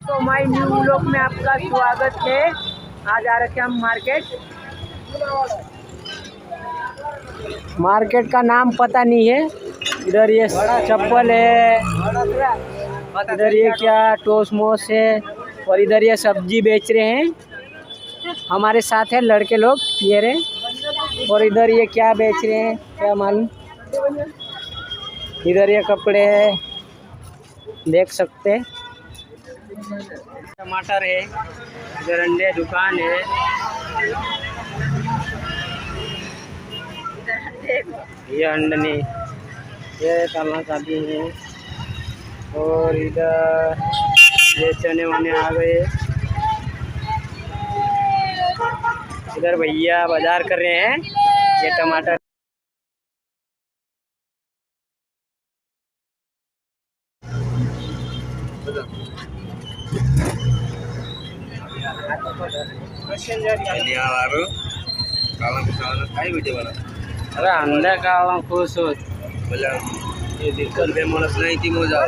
तो my new vlog में आपका स्वागत है। आज आ रखे हम मार्केट का नाम पता नहीं है। इधर ये चप्पल है, इधर ये क्या टोसमोस है और इधर ये सब्जी बेच रहे हैं। हमारे साथ है लड़के लोग ये रहे। और इधर ये क्या बेच रहे हैं क्या मालूम। इधर ये कपड़े है, देख सकते हैं। टमाटर है, इधर अंडे दुकान है, ये अंडनी, ये काला चाबी है। और इधर ये चने वने आ गए। इधर भैया बाजार कर रहे हैं। ये टमाटर अरे अंडे काला खुश हो ये दिक्कत बेमनस नहीं थी मोजा